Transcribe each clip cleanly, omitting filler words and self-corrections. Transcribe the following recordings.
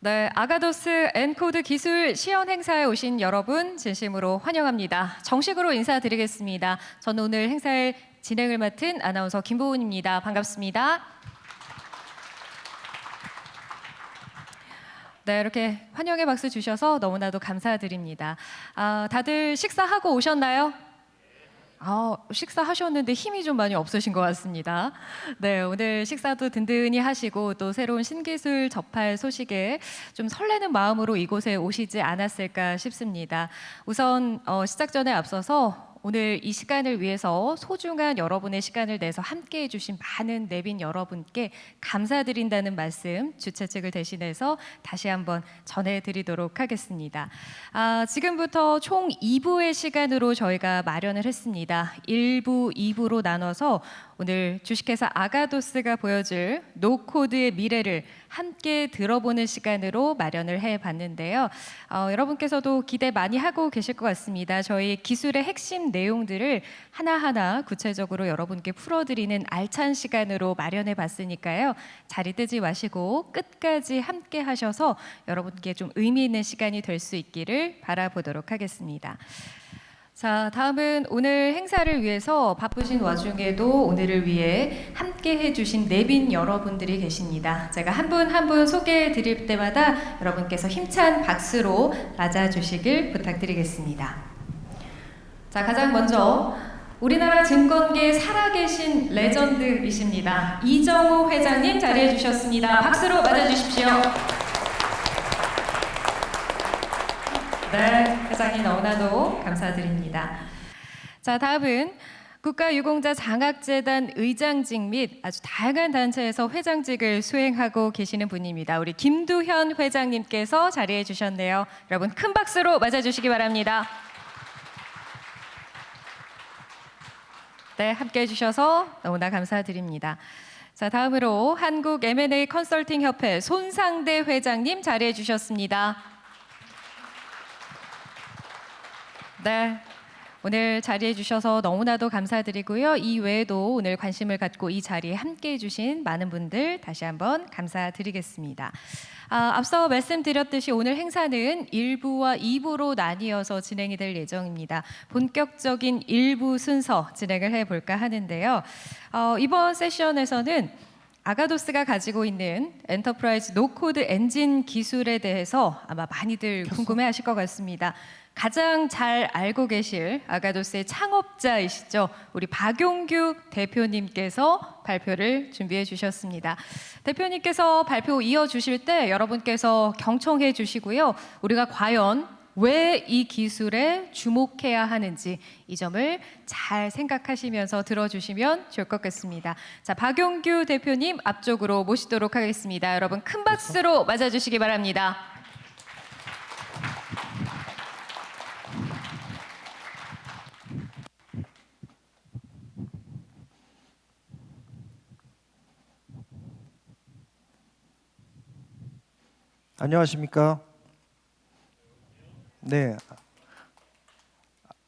네, 아가도스 엔코드 기술 시연 행사에 오신 여러분 진심으로 환영합니다. 정식으로 인사드리겠습니다. 저는 오늘 행사의 진행을 맡은 아나운서 김보은입니다. 반갑습니다. 네, 이렇게 환영의 박수 주셔서 너무나도 감사드립니다. 다들 식사하고 오셨나요? 식사하셨는데 힘이 좀 많이 없으신 것 같습니다. 네, 오늘 식사도 든든히 하시고 또 새로운 신기술 접할 소식에 좀 설레는 마음으로 이곳에 오시지 않았을까 싶습니다. 우선 시작 전에 앞서서 오늘 이 시간을 위해서 소중한 여러분의 시간을 내서 함께해 주신 많은 내빈 여러분께 감사드린다는 말씀 주최 측을 대신해서 다시 한번 전해드리도록 하겠습니다. 지금부터 총 2부의 시간으로 저희가 마련을 했습니다. 1부, 2부로 나눠서 오늘 주식회사 아가도스가 보여줄 노코드의 미래를 함께 들어보는 시간으로 마련을 해봤는데요. 여러분께서도 기대 많이 하고 계실 것 같습니다. 저희 기술의 핵심 내용들을 하나하나 구체적으로 여러분께 풀어드리는 알찬 시간으로 마련해봤으니까요. 자리 뜨지 마시고 끝까지 함께 하셔서 여러분께 좀 의미 있는 시간이 될 수 있기를 바라보도록 하겠습니다. 자, 다음은 오늘 행사를 위해서 바쁘신 와중에도 오늘을 위해 함께 해주신 내빈 여러분들이 계십니다. 제가 한 분 한 분 소개해 드릴 때마다 여러분께서 힘찬 박수로 맞아주시길 부탁드리겠습니다. 자, 가장 먼저 우리나라 증권계에 살아계신 레전드이십니다. 이정우 회장님 자리해 주셨습니다. 박수로 맞아주십시오. 네, 회장님 너무나도 감사드립니다. 자, 다음은 국가유공자 장학재단 의장직 및 아주 다양한 단체에서 회장직을 수행하고 계시는 분입니다. 우리 김두현 회장님께서 자리해 주셨네요. 여러분 큰 박수로 맞아주시기 바랍니다. 네, 함께 해주셔서 너무나 감사드립니다. 자, 다음으로 한국 M&A 컨설팅 협회 손상대 회장님 자리해 주셨습니다. 네, 오늘 자리해 주셔서 너무나도 감사드리고요. 이 외에도 오늘 관심을 갖고 이 자리에 함께해 주신 많은 분들 다시 한번 감사드리겠습니다. 앞서 말씀드렸듯이 오늘 행사는 1부와 2부로 나뉘어서 진행이 될 예정입니다. 본격적인 1부 순서 진행을 해볼까 하는데요. 이번 세션에서는 아가도스가 가지고 있는 엔터프라이즈 노코드 엔진 기술에 대해서 아마 많이들 궁금해하실 것 같습니다. 가장 잘 알고 계실 아가도스의 창업자이시죠. 우리 박용규 대표님께서 발표를 준비해 주셨습니다. 대표님께서 발표 이어주실 때 여러분께서 경청해 주시고요. 우리가 과연 왜 이 기술에 주목해야 하는지 이 점을 잘 생각하시면서 들어주시면 좋을 것 같습니다. 자, 박용규 대표님 앞쪽으로 모시도록 하겠습니다. 여러분 큰 박수로 맞아주시기 바랍니다. 안녕하십니까? 네,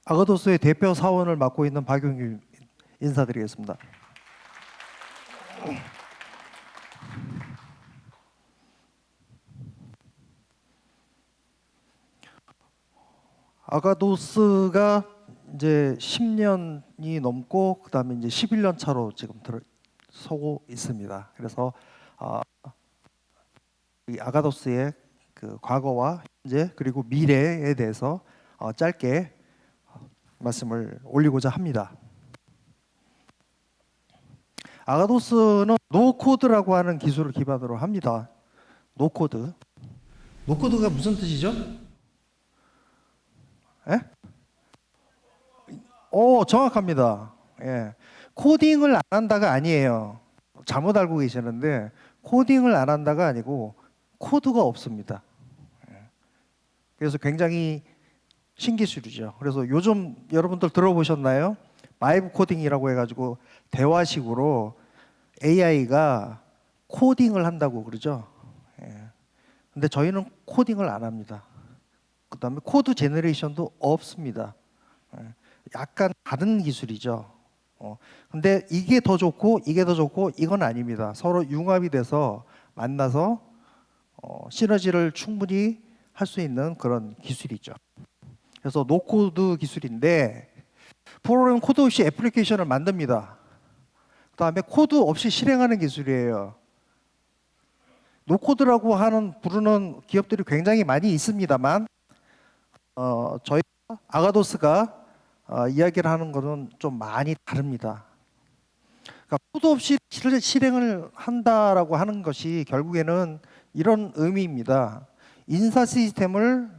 아가도스의 대표 사원을 맡고 있는 박용규 인사드리겠습니다. 아가도스가 이제 10년이 넘고 그다음에 이제 11년 차로 지금 서고 있습니다. 그래서 이 아가도스의 그 과거와 현재 그리고 미래에 대해서 짧게 말씀을 올리고자 합니다. 아가도스는 노코드라고 하는 기술을 기반으로 합니다. 노코드. 노코드가 무슨 뜻이죠? 예? 정확합니다. 예. 코딩을 안 한다가 아니에요. 잘못 알고 계시는데 코딩을 안 한다가 아니고 코드가 없습니다. 그래서 굉장히 신기술이죠. 그래서 요즘 여러분들 들어보셨나요? 바이브 코딩이라고 해가지고 대화식으로 AI가 코딩을 한다고 그러죠. 근데 저희는 코딩을 안 합니다. 그 다음에 코드 제너레이션도 없습니다. 약간 다른 기술이죠. 근데 이게 더 좋고 이게 더 좋고 이건 아닙니다. 서로 융합이 돼서 만나서 시너지를 충분히 할 수 있는 그런 기술이죠. 그래서 노코드 기술인데 프로그램 코드 없이 애플리케이션을 만듭니다. 그다음에 코드 없이 실행하는 기술이에요. 노코드라고 부르는 기업들이 굉장히 많이 있습니다만 저희 아가도스가 이야기를 하는 것은 좀 많이 다릅니다. 그러니까 코드 없이 실행을 한다라고 하는 것이 결국에는 이런 의미입니다. 인사 시스템을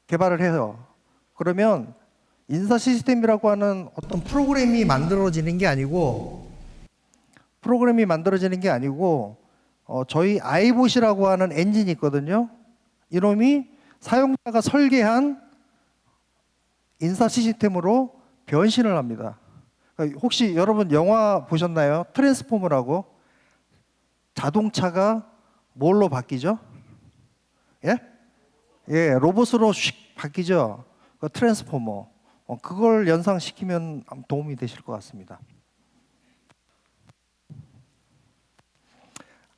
개발을 해요. 그러면 인사 시스템이라고 하는 어떤 프로그램이 만들어지는 게 아니고 저희 아이봇이라고 하는 엔진이 있거든요. 이놈이 사용자가 설계한 인사 시스템으로 변신을 합니다. 그러니까 혹시 여러분 영화 보셨나요? 트랜스포머라고. 자동차가 뭘로 바뀌죠? 예? 예, 로봇으로 슉 바뀌죠. 그 트랜스포머. 그걸 연상시키면 도움이 되실 것 같습니다.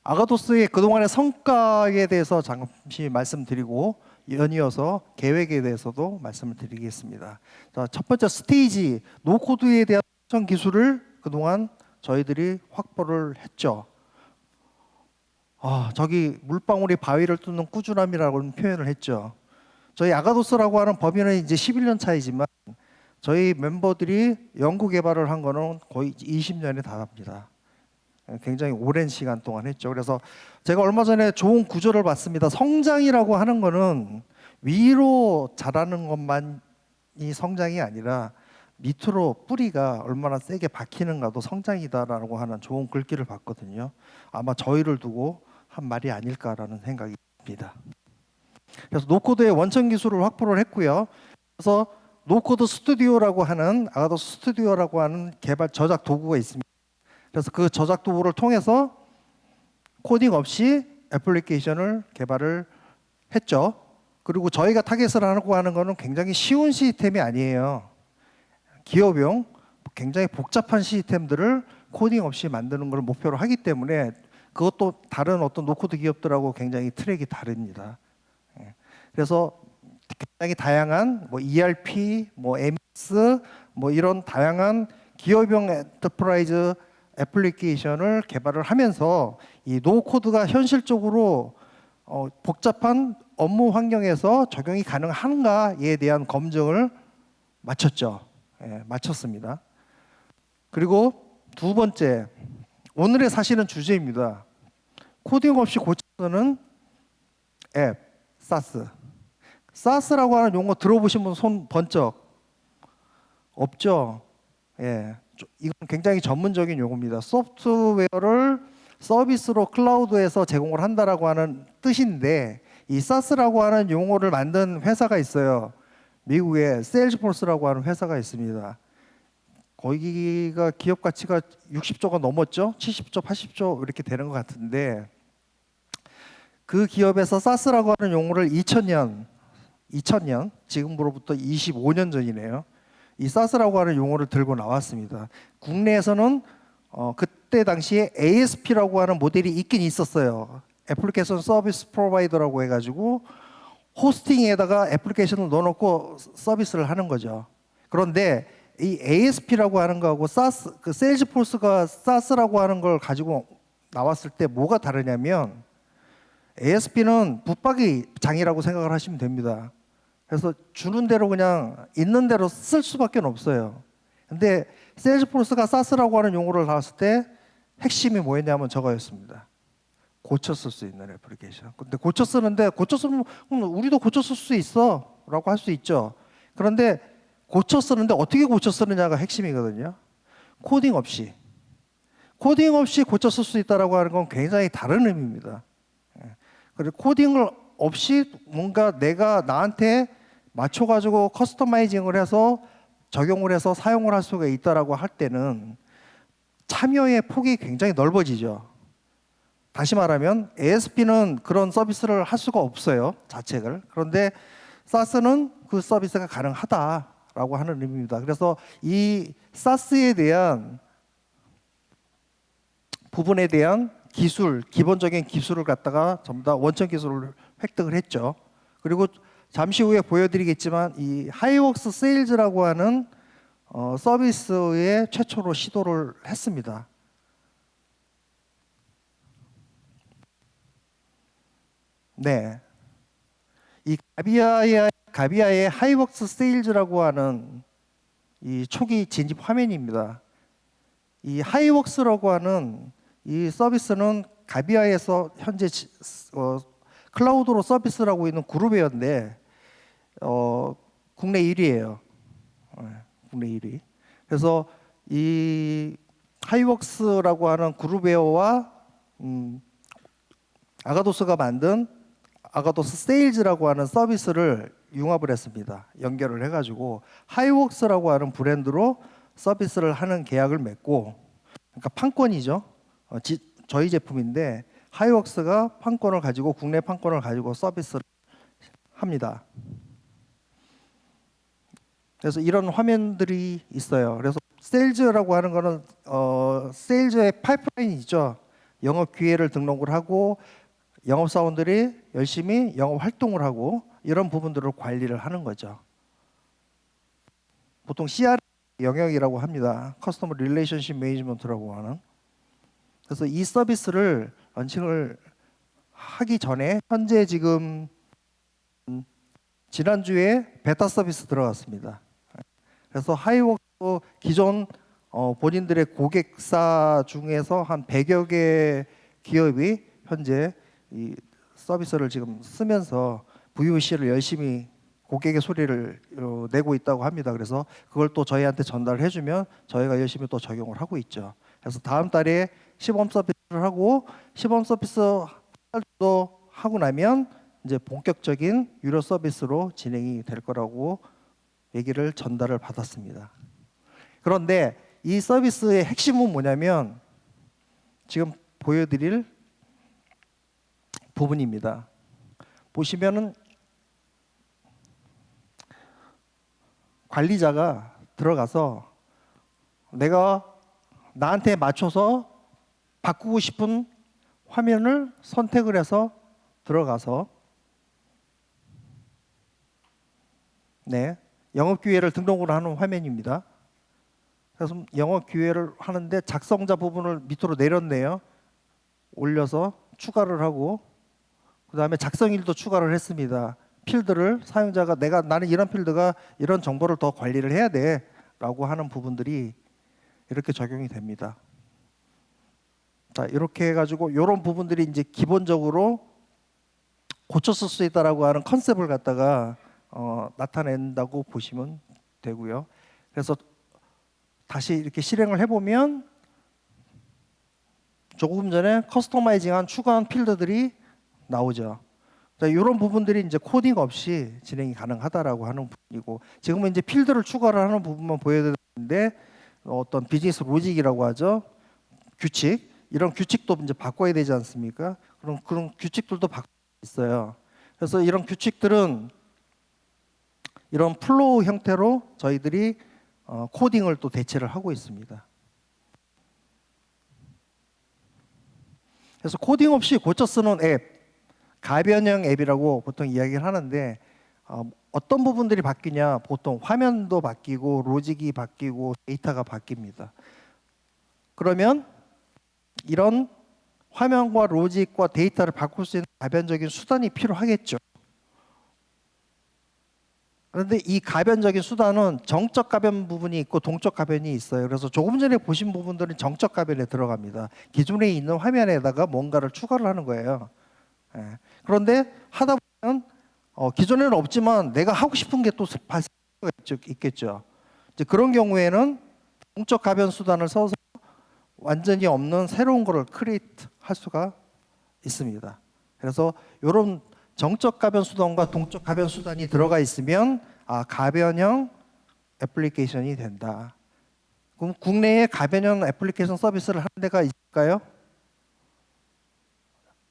아가도스의 그동안의 성과에 대해서 잠시 말씀드리고 연이어서 계획에 대해서도 말씀을 드리겠습니다. 자, 첫 번째 스테이지, 노코드에 대한 확장 기술을 그동안 저희들이 확보를 했죠. 저기 물방울이 바위를 뚫는 꾸준함이라고 표현을 했죠. 저희 아가도스라고 하는 법인은 이제 11년 차이지만 저희 멤버들이 연구 개발을 한 거는 거의 20년에 달합니다. 굉장히 오랜 시간 동안 했죠. 그래서 제가 얼마 전에 좋은 구조를 봤습니다. 성장이라고 하는 거는 위로 자라는 것만이 성장이 아니라 밑으로 뿌리가 얼마나 세게 박히는가도 성장이다라고 하는 좋은 글귀를 봤거든요. 아마 저희를 두고 한 말이 아닐까라는 생각이 듭니다. 그래서 노코드의 원천 기술을 확보를 했고요. 그래서 노코드 스튜디오라고 하는 아가도스 스튜디오라고 하는 개발 저작 도구가 있습니다. 그래서 그 저작 도구를 통해서 코딩 없이 애플리케이션을 개발을 했죠. 그리고 저희가 타겟을 하고 하는 거는 굉장히 쉬운 시스템이 아니에요. 기업용 굉장히 복잡한 시스템들을 코딩 없이 만드는 걸 목표로 하기 때문에 그것도 다른 어떤 노코드 기업들하고 굉장히 트랙이 다릅니다. 그래서 굉장히 다양한 ERP, MS 이런 다양한 기업용 엔터프라이즈 애플리케이션을 개발을 하면서 이 노코드가 현실적으로 복잡한 업무 환경에서 적용이 가능한가에 대한 검증을 마쳤죠. 마쳤습니다. 그리고 두 번째, 오늘의 사실은 주제입니다. 코딩 없이 고쳐서는 앱, 사스. 사스라고 하는 용어 들어보신 분 손 번쩍 없죠? 예, 이건 굉장히 전문적인 용어입니다. 소프트웨어를 서비스로 클라우드에서 제공을 한다라고 하는 뜻인데 이 사스라고 하는 용어를 만든 회사가 있어요. 미국에 세일즈포스라고 하는 회사가 있습니다. 거기가 기업 가치가 60조가 넘었죠? 70조, 80조 이렇게 되는 것 같은데 그 기업에서 사스라고 하는 용어를 2000년 지금으로부터 25년 전이네요. 이 사스라고 하는 용어를 들고 나왔습니다. 국내에서는 그때 당시에 ASP라고 하는 모델이 있긴 있었어요. 애플리케이션 서비스 프로바이더라고 해가지고 호스팅에다가 애플리케이션을 넣어놓고 서비스를 하는 거죠. 그런데 이 ASP라고 하는 거하고 사스, 그 세일즈포스가 사스라고 하는 걸 가지고 나왔을 때 뭐가 다르냐면 ASP는 붙박이 장이라고 생각을 하시면 됩니다. 그래서 주는 대로 그냥 있는 대로 쓸 수밖에 없어요. 근데 세일즈포스가 사스라고 하는 용어를 나왔을 때 핵심이 뭐였냐면 저거였습니다. 고쳐 쓸 수 있는 애플리케이션. 근데 고쳐 쓰면 우리도 고쳐 쓸 수 있어 라고 할 수 있죠. 그런데 고쳐 쓰는데 어떻게 고쳐 쓰느냐가 핵심이거든요. 코딩 없이 고쳐 쓸 수 있다라고 하는 건 굉장히 다른 의미입니다. 그리고 코딩을 없이 뭔가 내가 나한테 맞춰가지고 커스터마이징을 해서 적용을 해서 사용을 할 수가 있다라고 할 때는 참여의 폭이 굉장히 넓어지죠. 다시 말하면 ASP는 그런 서비스를 할 수가 없어요. 자책을. 그런데 사스는 그 서비스가 가능하다라고 하는 의미입니다. 그래서 이 사스에 대한 부분에 대한 기술, 기본적인 기술을 갖다가 전부 다 원천 기술을 획득을 했죠. 그리고 잠시 후에 보여드리겠지만 이 하이웍스 세일즈라고 하는 서비스에 최초로 시도를 했습니다. 네, 이 가비아의 하이웍스 세일즈라고 하는 이 초기 진입 화면입니다. 이 하이웍스라고 하는 이 서비스는 가비아에서 현재 클라우드로 서비스를 하고 있는 그룹웨어인데 국내 1위예요. 국내 1위. 그래서 이 하이웍스라고 하는 그룹웨어와 아가도스가 만든 아가도스 세일즈라고 하는 서비스를 융합을 했습니다. 연결을 해가지고 하이웍스라고 하는 브랜드로 서비스를 하는 계약을 맺고, 그러니까 판권이죠. 저희 제품인데 하이웍스가 판권을 가지고 국내 판권을 가지고 서비스를 합니다. 그래서 이런 화면들이 있어요. 그래서 세일즈라고 하는 거는 세일즈의 파이프라인이 있죠. 영업 기회를 등록을 하고 영업사원들이 열심히 영업 활동을 하고 이런 부분들을 관리를 하는 거죠. 보통 CR 영역이라고 합니다. 커스터머 릴레이션십 매니지먼트라고 하는. 그래서 이 서비스를 런칭을 하기 전에 현재 지금 지난주에 베타 서비스 들어갔습니다. 그래서 하이웍스 기존 본인들의 고객사 중에서 한 100여 개 기업이 현재 이 서비스를 지금 쓰면서 VOC를 열심히 고객의 소리를 내고 있다고 합니다. 그래서 그걸 또 저희한테 전달을 해주면 저희가 열심히 또 적용을 하고 있죠. 그래서 다음 달에 시범 서비스를 하고 시범 서비스도 하고 나면 이제 본격적인 유료 서비스로 진행이 될 거라고 얘기를 전달을 받았습니다. 그런데 이 서비스의 핵심은 뭐냐면 지금 보여드릴 부분입니다. 보시면은 관리자가 들어가서 내가 나한테 맞춰서 바꾸고 싶은 화면을 선택을 해서 들어가서 영업 기회를 등록을 하는 화면입니다. 그래서 영업 기회를 하는데 작성자 부분을 밑으로 내렸네요. 올려서 추가를 하고 그 다음에 작성일도 추가를 했습니다. 필드를 사용자가 나는 이런 필드가 이런 정보를 더 관리를 해야 돼 라고 하는 부분들이 이렇게 적용이 됩니다. 자, 이렇게 해가지고 이런 부분들이 이제 기본적으로 고쳤을 수 있다라고 하는 컨셉을 갖다가 나타낸다고 보시면 되고요. 그래서 다시 이렇게 실행을 해보면 조금 전에 커스터마이징한 추가한 필드들이 나오죠. 자, 이런 부분들이 이제 코딩 없이 진행이 가능하다라고 하는 부분이고, 지금은 이제 필드를 추가를 하는 부분만 보여드리는데 어떤 비즈니스 로직이라고 하죠. 규칙, 이런 규칙도 이제 바꿔야 되지 않습니까? 그런 규칙들도 바꿔 있어요. 그래서 이런 규칙들은 이런 플로우 형태로 저희들이 코딩을 또 대체를 하고 있습니다. 그래서 코딩 없이 고쳐 쓰는 앱, 가변형 앱이라고 보통 이야기를 하는데 어떤 부분들이 바뀌냐? 보통 화면도 바뀌고 로직이 바뀌고 데이터가 바뀝니다. 그러면 이런 화면과 로직과 데이터를 바꿀 수 있는 가변적인 수단이 필요하겠죠. 그런데 이 가변적인 수단은 정적 가변 부분이 있고 동적 가변이 있어요. 그래서 조금 전에 보신 부분들은 정적 가변에 들어갑니다. 기존에 있는 화면에다가 뭔가를 추가를 하는 거예요. 그런데 하다 보면 기존에는 없지만 내가 하고 싶은 게 또 발생할 있겠죠. 이제 그런 경우에는 동적 가변 수단을 써서 완전히 없는 새로운 거를 크리에이트 할 수가 있습니다. 그래서 이런 정적 가변 수단과 동적 가변 수단이 들어가 있으면 가변형 애플리케이션이 된다. 그럼 국내에 가변형 애플리케이션 서비스를 하는 데가 있을까요?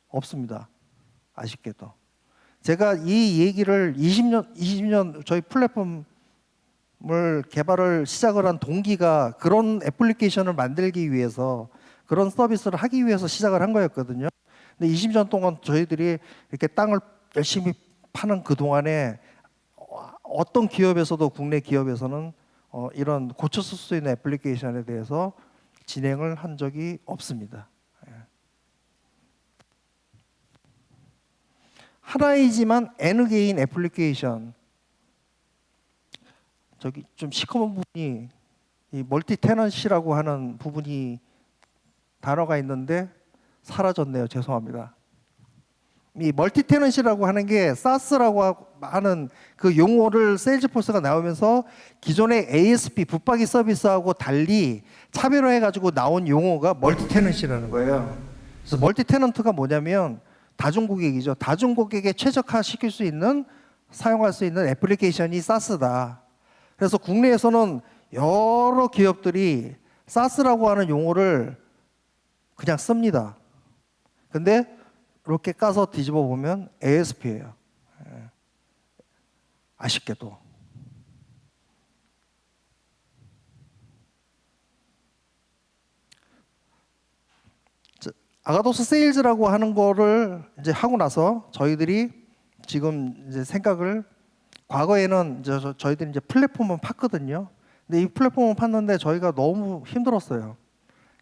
없습니다. 아쉽게도. 제가 이 얘기를 20년 저희 플랫폼을 개발을 시작을 한 동기가 그런 애플리케이션을 만들기 위해서 그런 서비스를 하기 위해서 시작을 한 거였거든요. 근데 20년 동안 저희들이 이렇게 땅을 열심히 파는 그 동안에 어떤 기업에서도 국내 기업에서는 이런 고쳐 쓸 수 있는 애플리케이션에 대해서 진행을 한 적이 없습니다. 하나이지만 N 개인 애플리케이션, 저기 좀 시커먼 부분이 이 멀티 테넌시라고 하는 부분이 단어가 있는데 사라졌네요. 죄송합니다. 이 멀티 테넌시라고 하는 게 SaaS라고 하는 그 용어를 세일즈포스가 나오면서 기존의 ASP 붙박이 서비스하고 달리 차별화해 가지고 나온 용어가 멀티 테넌시라는 거예요. 그래서 멀티 테넌트가 뭐냐면 다중고객이죠. 다중고객에 최적화시킬 수 있는, 사용할 수 있는 애플리케이션이 SaaS다. 그래서 국내에서는 여러 기업들이 SaaS라고 하는 용어를 그냥 씁니다. 근데 이렇게 까서 뒤집어 보면 ASP예요. 아쉽게도. 아가도스 세일즈라고 하는 거를 이제 하고 나서 저희들이 지금 이제 생각을, 과거에는 이제 저희들이 이제 플랫폼을 팠거든요. 근데 이 플랫폼을 팠는데 저희가 너무 힘들었어요.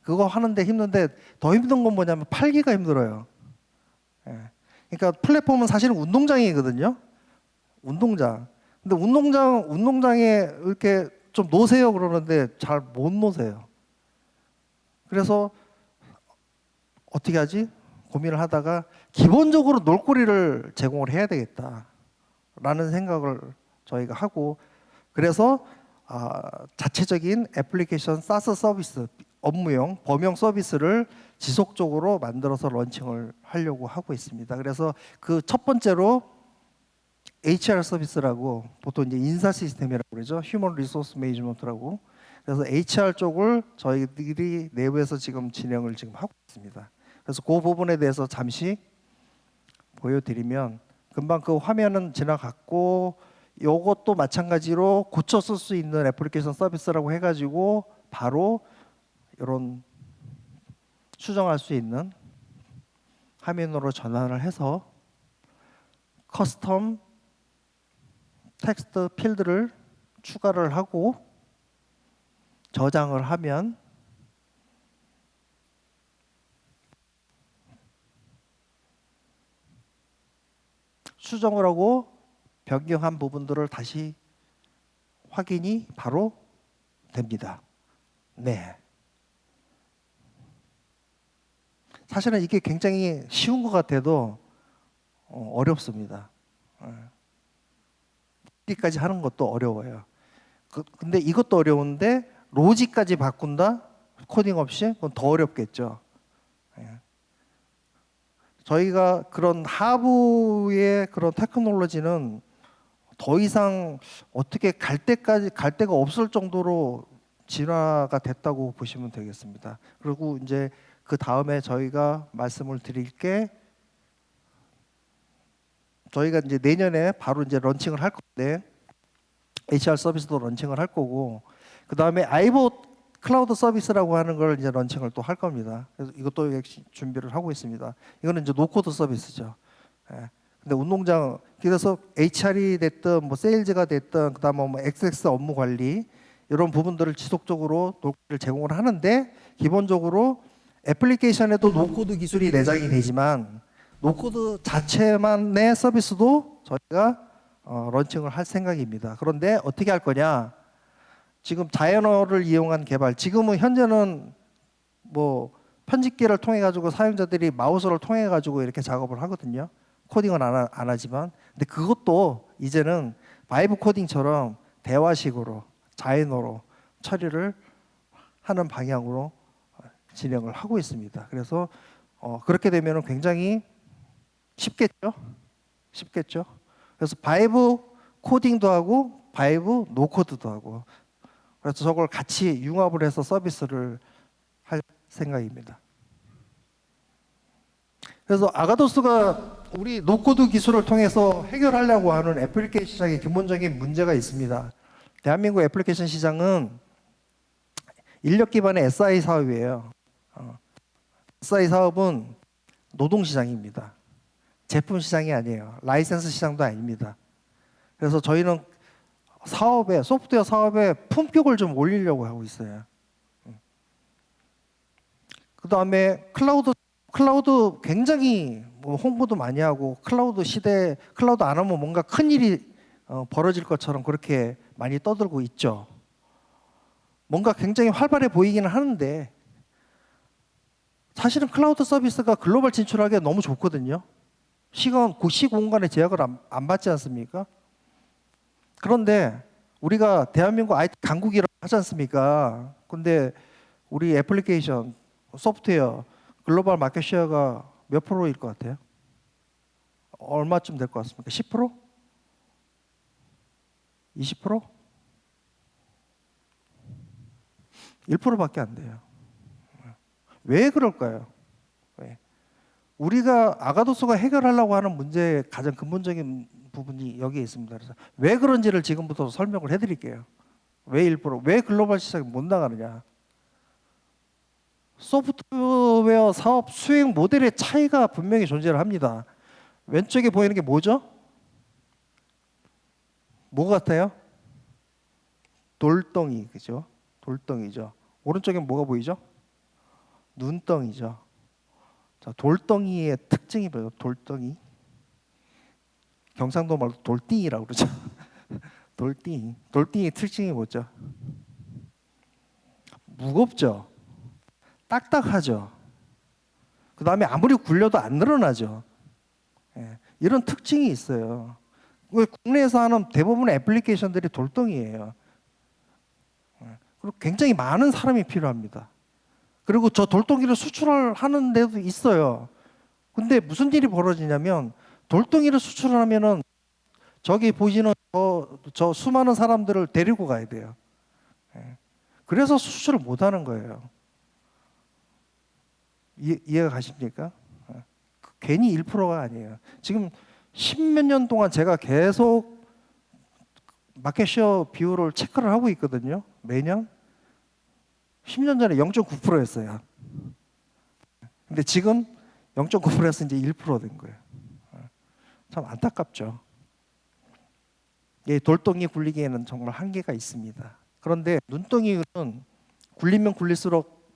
그거 하는데 힘든데 더 힘든 건 뭐냐면 팔기가 힘들어요. 그러니까 플랫폼은 사실은 운동장이거든요. 운동장. 근데 운동장에 이렇게 좀 놓으세요 그러는데 잘 못 놓으세요. 그래서 어떻게 하지? 고민을 하다가 기본적으로 놀거리를 제공을 해야 되겠다라는 생각을 저희가 하고, 그래서 자체적인 애플리케이션 SaaS 서비스, 업무용, 범용 서비스를 지속적으로 만들어서 런칭을 하려고 하고 있습니다. 그래서 그 첫 번째로 HR 서비스라고, 보통 이제 인사 시스템이라고 그러죠. 휴먼 리소스 매니지먼트라고. 그래서 HR 쪽을 저희들이 내부에서 지금 진행을 지금 하고 있습니다. 그래서 그 부분에 대해서 잠시 보여드리면, 금방 그 화면은 지나갔고, 이것도 마찬가지로 고쳐 쓸 수 있는 애플리케이션 서비스라고 해가지고 바로 이런 수정할 수 있는 화면으로 전환을 해서 커스텀 텍스트 필드를 추가를 하고 저장을 하면 수정을 하고 변경한 부분들을 다시 확인이 바로 됩니다. 네. 사실은 이게 굉장히 쉬운 것 같아도 어렵습니다. 로직까지 하는 것도 어려워요. 근데 이것도 어려운데 로직까지 바꾼다? 코딩 없이? 그건 더 어렵겠죠. 저희가 그런 하부의 그런 테크놀로지는 더 이상 어떻게 갈 데가 없을 정도로 진화가 됐다고 보시면 되겠습니다. 그리고 이제 그 다음에 저희가 말씀을 드릴 게, 저희가 이제 내년에 바로 이제 런칭을 할 건데 HR 서비스도 런칭을 할 거고, 그 다음에 아이보 클라우드 서비스라고 하는 걸 이제 런칭을 또 할 겁니다. 그래서 이것도 역시 준비를 하고 있습니다. 이거는 이제 노코드 서비스죠. 근데 운동장, 그래서 HR이 됐든 뭐 세일즈가 됐든 그다음에 뭐 XX 업무 관리 이런 부분들을 지속적으로 노코드를 제공을 하는데, 기본적으로 애플리케이션에도 노코드 기술이 내장이 되지만 노코드 자체만의 서비스도 저희가 런칭을 할 생각입니다. 그런데 어떻게 할 거냐? 지금 자연어를 이용한 개발, 지금은 현재는 뭐 편집기를 통해 가지고 사용자들이 마우스를 통해 가지고 이렇게 작업을 하거든요. 코딩은 안 하지만, 근데 그것도 이제는 바이브 코딩처럼 대화식으로 자연어로 처리를 하는 방향으로 진행을 하고 있습니다. 그래서 그렇게 되면 굉장히 쉽겠죠. 그래서 바이브 코딩도 하고 바이브 노코드도 하고, 그래서 저걸 같이 융합을 해서 서비스를 할 생각입니다. 그래서 아가도스가 우리 노코드 기술을 통해서 해결하려고 하는 애플리케이션 시장의 기본적인 문제가 있습니다. 대한민국 애플리케이션 시장은 인력 기반의 SI 사업이에요. SI 사업은 노동 시장입니다. 제품 시장이 아니에요. 라이센스 시장도 아닙니다. 그래서 저희는 사업에 소프트웨어 사업에 품격을 좀 올리려고 하고 있어요. 그 다음에 클라우드 굉장히 뭐 홍보도 많이 하고 클라우드 시대 클라우드 안 하면 뭔가 큰 일이 벌어질 것처럼 그렇게 많이 떠들고 있죠. 뭔가 굉장히 활발해 보이기는 하는데 사실은 클라우드 서비스가 글로벌 진출하기에 너무 좋거든요. 시공간의 제약을 안 받지 않습니까? 그런데 우리가 대한민국 IT 강국이라고 하지 않습니까? 근데 우리 애플리케이션, 소프트웨어, 글로벌 마켓 쉐어가 몇 프로일 것 같아요? 얼마쯤 될 것 같습니까? 10%? 20%? 1%밖에 안 돼요. 왜 그럴까요? 왜? 우리가 아가도스가 해결하려고 하는 문제의 가장 근본적인 부분이 여기에 있습니다. 그래서 왜 그런지를 지금부터 설명을 해드릴게요. 왜 1%? 왜 글로벌 시장이 못 나가느냐? 소프트웨어 사업 수익 모델의 차이가 분명히 존재를 합니다. 왼쪽에 보이는 게 뭐죠? 뭐 같아요? 돌덩이, 그죠? 돌덩이죠. 오른쪽엔 뭐가 보이죠? 눈덩이죠. 자, 돌덩이의 특징이 뭐예요? 돌덩이. 경상도 말로 돌띵이라고 그러죠. 돌띵. 돌띵의 특징이 뭐죠? 무겁죠. 딱딱하죠. 그 다음에 아무리 굴려도 안 늘어나죠. 예, 이런 특징이 있어요. 국내에서 하는 대부분의 애플리케이션들이 돌덩이에요. 그리고 굉장히 많은 사람이 필요합니다. 그리고 저 돌덩이를 수출하는 데도 있어요. 근데 무슨 일이 벌어지냐면 돌덩이를 수출하면은 저기 보시는 저 수많은 사람들을 데리고 가야 돼요. 그래서 수출을 못 하는 거예요. 이해가 가십니까? 괜히 1%가 아니에요. 지금 10몇 년 동안 제가 계속 마켓쉐어 비율을 체크를 하고 있거든요. 매년. 10년 전에 0.9%였어요. 근데 지금 0.9%에서 이제 1%된 거예요. 참 안타깝죠. 이 돌덩이 굴리기에는 정말 한계가 있습니다. 그런데 눈덩이는 굴리면 굴릴수록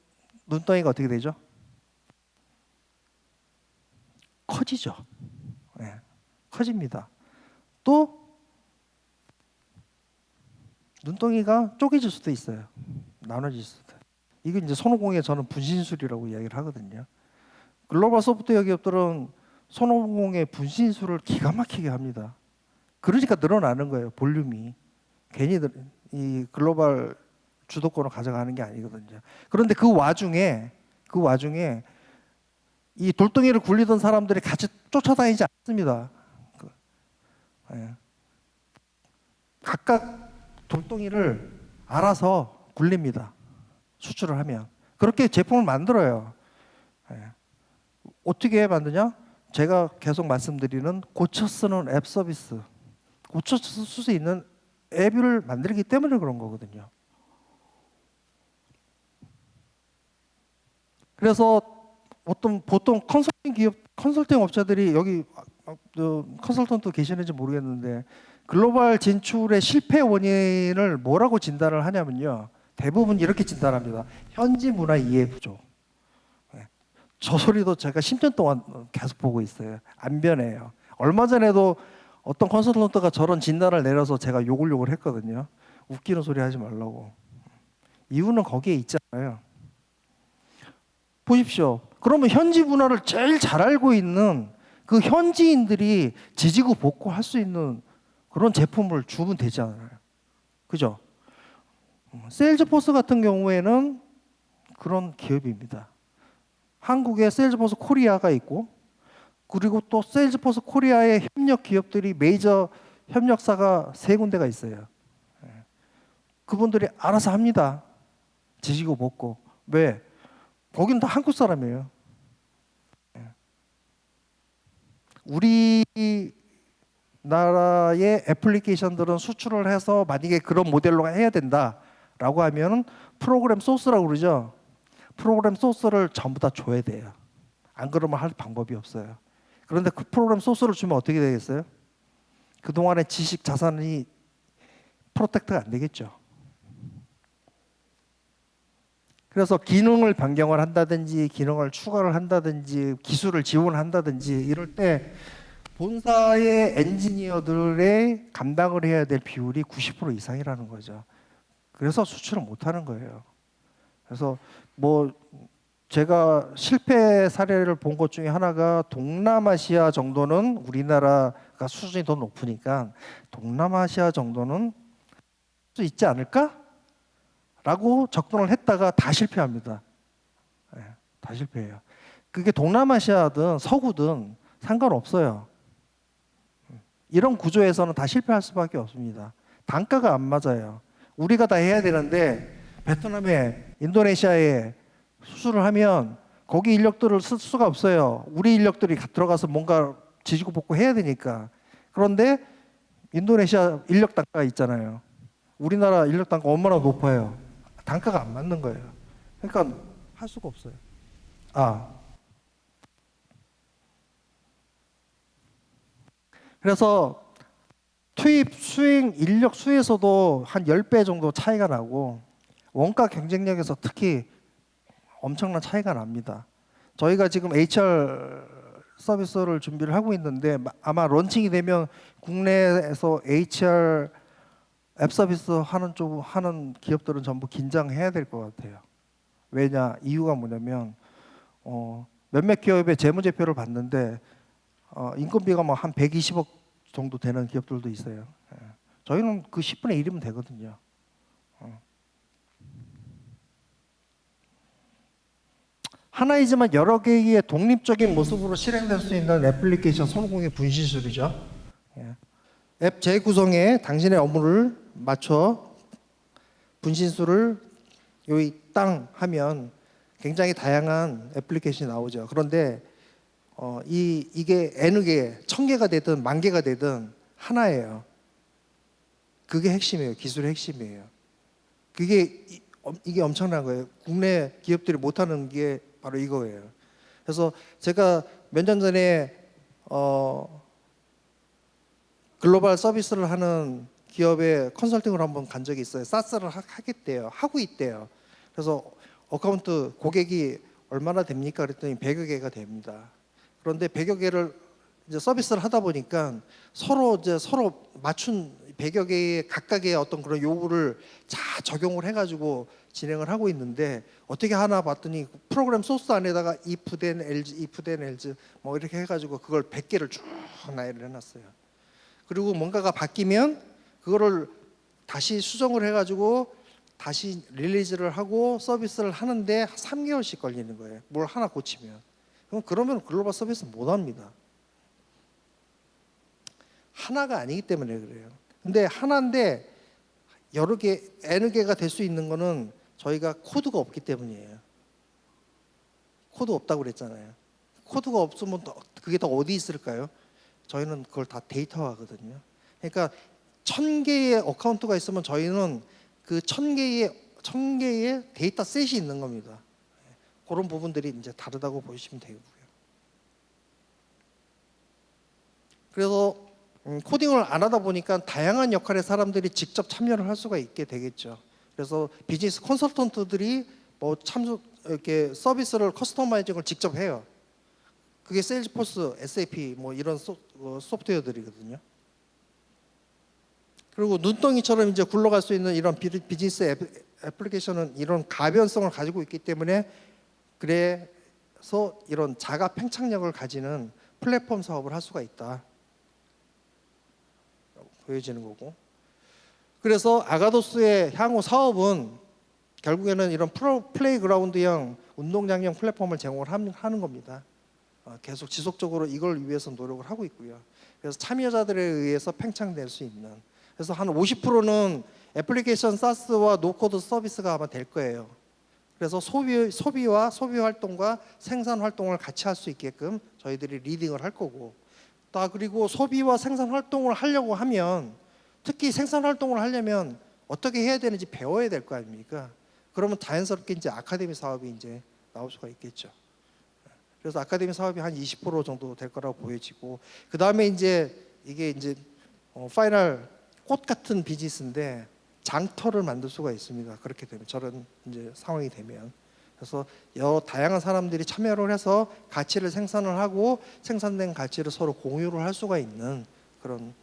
눈덩이가 어떻게 되죠? 커지죠. 네, 커집니다. 또 눈덩이가 쪼개질 수도 있어요. 나눠질 수도. 이건 이제 손오공의 저는 분신술이라고 이야기를 하거든요. 글로벌 소프트웨어 기업들은 손오공의 분신술을 기가 막히게 합니다. 그러니까 늘어나는 거예요. 볼륨이. 괜히 이 글로벌 주도권을 가져가는 게 아니거든요. 그런데 그 와중에 이 돌덩이를 굴리던 사람들이 같이 쫓아다니지 않습니다. 각각 돌덩이를 알아서 굴립니다. 수출을 하면. 그렇게 제품을 만들어요. 어떻게 만드냐? 제가 계속 말씀드리는 고쳐 쓰는 앱 서비스. 고쳐 쓸 수 있는 앱을 만들기 때문에 그런 거거든요. 그래서 보통 컨설팅 업체들이 여기 컨설턴트 계시는지 모르겠는데 글로벌 진출의 실패 원인을 뭐라고 진단을 하냐면요. 대부분 이렇게 진단합니다. 현지 문화 이해 부족. 저 소리도 제가 10년 동안 계속 보고 있어요. 안 변해요. 얼마 전에도 어떤 컨설턴트가 저런 진단을 내려서 제가 욕을 했거든요. 웃기는 소리 하지 말라고. 이유는 거기에 있잖아요. 보십시오. 그러면 현지 문화를 제일 잘 알고 있는 그 현지인들이 지지고 볶고 할 수 있는 그런 제품을 주면 되잖아요. 그죠? 세일즈포스 같은 경우에는 그런 기업입니다. 한국에 세일즈포스 코리아가 있고 그리고 또 세일즈포스 코리아의 협력 기업들이 메이저 협력사가 3군데가 있어요. 그분들이 알아서 합니다. 지지고 볶고. 왜? 거긴 다 한국 사람이에요. 우리나라의 애플리케이션들은 수출을 해서 만약에 그런 모델로 해야 된다라고 하면 프로그램 소스라고 그러죠. 프로그램 소스를 전부 다 줘야 돼요. 안 그러면 할 방법이 없어요. 그런데 그 프로그램 소스를 주면 어떻게 되겠어요? 그동안의 지식 자산이 프로텍트가 안 되겠죠. 그래서 기능을 변경을 한다든지 기능을 추가를 한다든지 기술을 지원한다든지 이럴 때 본사의 엔지니어들의 감당을 해야 될 비율이 90% 이상이라는 거죠. 그래서 수출을 못하는 거예요. 그래서 뭐 제가 실패 사례를 본 것 중에 하나가 동남아시아 정도는 우리나라가 수준이 더 높으니까 동남아시아 정도는 수 있지 않을까? 라고 접근을 했다가 다 실패합니다. 네, 다 실패해요. 그게 동남아시아든 서구든 상관없어요. 이런 구조에서는 다 실패할 수밖에 없습니다. 단가가 안 맞아요. 우리가 다 해야 되는데 베트남에 인도네시아에 수출을 하면 거기 인력들을 쓸 수가 없어요. 우리 인력들이 들어가서 뭔가 지지고 볶고 해야 되니까. 그런데 인도네시아 인력 단가가 있잖아요. 우리나라 인력 단가 얼마나 높아요. 단가가 안 맞는 거예요. 그러니까 할 수가 없어요. 그래서 투입, 수행, 인력 수에서도 한 10배 정도 차이가 나고 원가 경쟁력에서 특히 엄청난 차이가 납니다. 저희가 지금 HR 서비스를 준비를 하고 있는데 아마 런칭이 되면 국내에서 HR 앱 서비스 하는 기업들은 전부 긴장해야 될 것 같아요. 왜냐? 이유가 뭐냐면 몇몇 기업의 재무제표를 봤는데 인건비가 뭐 한 120억 정도 되는 기업들도 있어요. 저희는 그 10분의 1이면 되거든요. 하나이지만 여러 개의 독립적인 모습으로 실행될 수 있는 애플리케이션 손공의 분신술이죠. 앱 재구성에 당신의 업무를 맞춰 분신술을 여기 땅 하면 굉장히 다양한 애플리케이션이 나오죠. 그런데 이게 N 개, 1000개가 되든 10,000개가 되든 하나예요. 그게 핵심이에요. 기술의 핵심이에요. 이게 엄청난 거예요. 국내 기업들이 못하는 게 바로 이거예요. 그래서 제가 몇 년 전에 글로벌 서비스를 하는 기업에 컨설팅을 한번 간 적이 있어요. 사스를 하겠대요. 하고 있대요. 그래서 어카운트 고객이 얼마나 됩니까? 그랬더니 100여 개가 됩니다. 그런데 100여 개를 이제 서비스를 하다 보니까 서로 맞춘 100여 개의 각각의 어떤 그런 요구를 다 적용을 해가지고 진행을 하고 있는데 어떻게 하나 봤더니 프로그램 소스 안에다가 if then else 뭐 이렇게 해가지고 그걸 100개를 쭉 나열을 해놨어요. 그리고 뭔가가 바뀌면 그거를 다시 수정을 해가지고 다시 릴리즈를 하고 서비스를 하는데 3개월씩 걸리는 거예요. 뭘 하나 고치면. 그러면 글로벌 서비스 못 합니다. 하나가 아니기 때문에 그래요. 근데 하나인데 여러 개, N 개가 될 수 있는 거는 저희가 코드가 없기 때문이에요. 코드 없다고 그랬잖아요. 코드가 없으면 그게 더 어디 있을까요? 저희는 그걸 다 데이터화하거든요. 그러니까 1000개의 어카운트가 있으면 저희는 그 1000개의 데이터 셋이 있는 겁니다. 그런 부분들이 이제 다르다고 보시면 되고요. 그래서 코딩을 안 하다 보니까 다양한 역할의 사람들이 직접 참여를 할 수가 있게 되겠죠. 그래서 비즈니스 컨설턴트들이 뭐 이렇게 서비스를 커스터마이징을 직접 해요. 그게 세일즈포스, SAP 뭐 이런 소프트웨어들이거든요. 그리고 눈덩이처럼 이제 굴러갈 수 있는 이런 비즈니스 애플리케이션은 이런 가변성을 가지고 있기 때문에 그래서 이런 자가 팽창력을 가지는 플랫폼 사업을 할 수가 있다. 보여지는 거고. 그래서 아가도스의 향후 사업은 결국에는 이런 플레이그라운드형 운동장형 플랫폼을 제공을 하는 겁니다. 계속 지속적으로 이걸 위해서 노력을 하고 있고요. 그래서 참여자들에 의해서 팽창될 수 있는. 그래서 한 50%는 애플리케이션 사스와 노코드 서비스가 아마 될 거예요. 그래서 소비와 소비 활동과 생산 활동을 같이 할 수 있게끔 저희들이 리딩을 할 거고, 그리고 소비와 생산 활동을 하려고 하면 특히 생산 활동을 하려면 어떻게 해야 되는지 배워야 될 거 아닙니까? 그러면 자연스럽게 이제 아카데미 사업이 이제 나올 수가 있겠죠. 그래서 아카데미 사업이 한 20% 정도 될 거라고 보여지고, 그 다음에 이제 이게 이제 파이널 꽃 같은 비즈니스인데 장터를 만들 수가 있습니다. 그렇게 되면, 저런 이제 상황이 되면. 그래서 여러 다양한 사람들이 참여를 해서 가치를 생산을 하고 생산된 가치를 서로 공유를 할 수가 있는 그런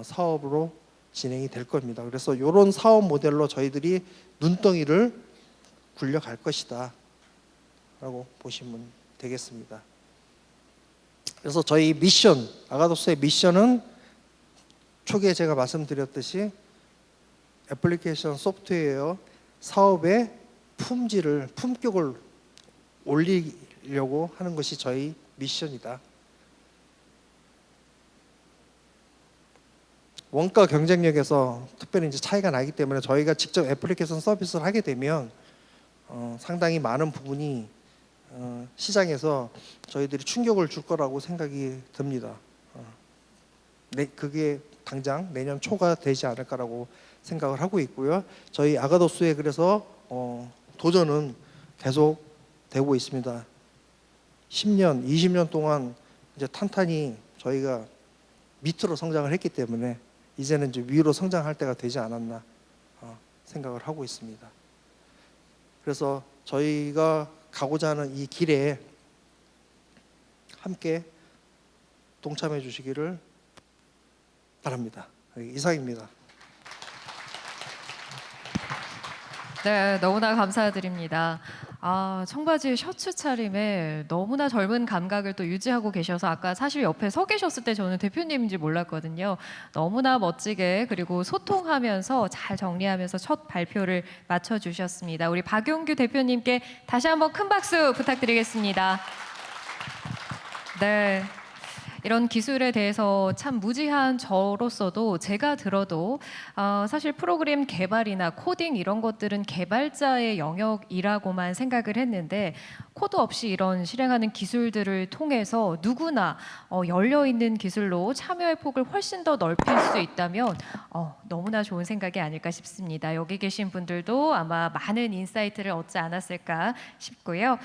사업으로 진행이 될 겁니다. 그래서 이런 사업 모델로 저희들이 눈덩이를 굴려갈 것이다 라고 보시면 되겠습니다. 그래서 저희 미션, 아가도스의 미션은 초기에 제가 말씀드렸듯이 애플리케이션 소프트웨어 사업의 품격을 올리려고 하는 것이 저희 미션이다. 원가 경쟁력에서 특별히 이제 차이가 나기 때문에 저희가 직접 애플리케이션 서비스를 하게 되면 상당히 많은 부분이 시장에서 저희들이 충격을 줄 거라고 생각이 듭니다. 그게 당장 내년 초가 되지 않을까라고 생각을 하고 있고요. 저희 아가도스에 그래서 도전은 계속 되고 있습니다. 10년, 20년 동안 이제 탄탄히 저희가 밑으로 성장을 했기 때문에 이제는 이제 위로 성장할 때가 되지 않았나 생각을 하고 있습니다. 그래서 저희가 가고자 하는 이 길에 함께 동참해 주시기를 바랍니다. 이상입니다. 네, 너무나 감사드립니다. 청바지 셔츠 차림에 너무나 젊은 감각을 또 유지하고 계셔서 아까 사실 옆에 서 계셨을 때 저는 대표님인지 몰랐거든요. 너무나 멋지게 그리고 소통하면서 잘 정리하면서 첫 발표를 마쳐주셨습니다. 우리 박용규 대표님께 다시 한번 큰 박수 부탁드리겠습니다. 네. 이런 기술에 대해서 참 무지한 저로서도 제가 들어도 사실 프로그램 개발이나 코딩 이런 것들은 개발자의 영역이라고만 생각을 했는데 코드 없이 이런 실행하는 기술들을 통해서 누구나 열려있는 기술로 참여의 폭을 훨씬 더 넓힐 수 있다면 너무나 좋은 생각이 아닐까 싶습니다. 여기 계신 분들도 아마 많은 인사이트를 얻지 않았을까 싶고요.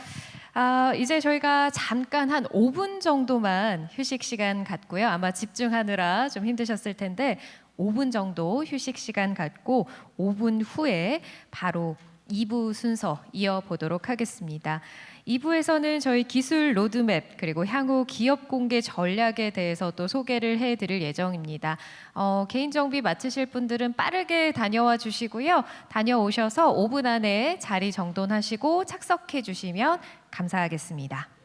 이제 저희가 잠깐 한 5분 정도만 휴식 시간 갖고요. 아마 집중하느라 좀 힘드셨을 텐데 5분 정도 휴식 시간 갖고 5분 후에 바로 2부 순서 이어보도록 하겠습니다. 2부에서는 저희 기술 로드맵 그리고 향후 기업 공개 전략에 대해서 또 소개를 해드릴 예정입니다. 개인정비 마치실 분들은 빠르게 다녀와 주시고요. 다녀오셔서 5분 안에 자리 정돈하시고 착석해 주시면 감사하겠습니다.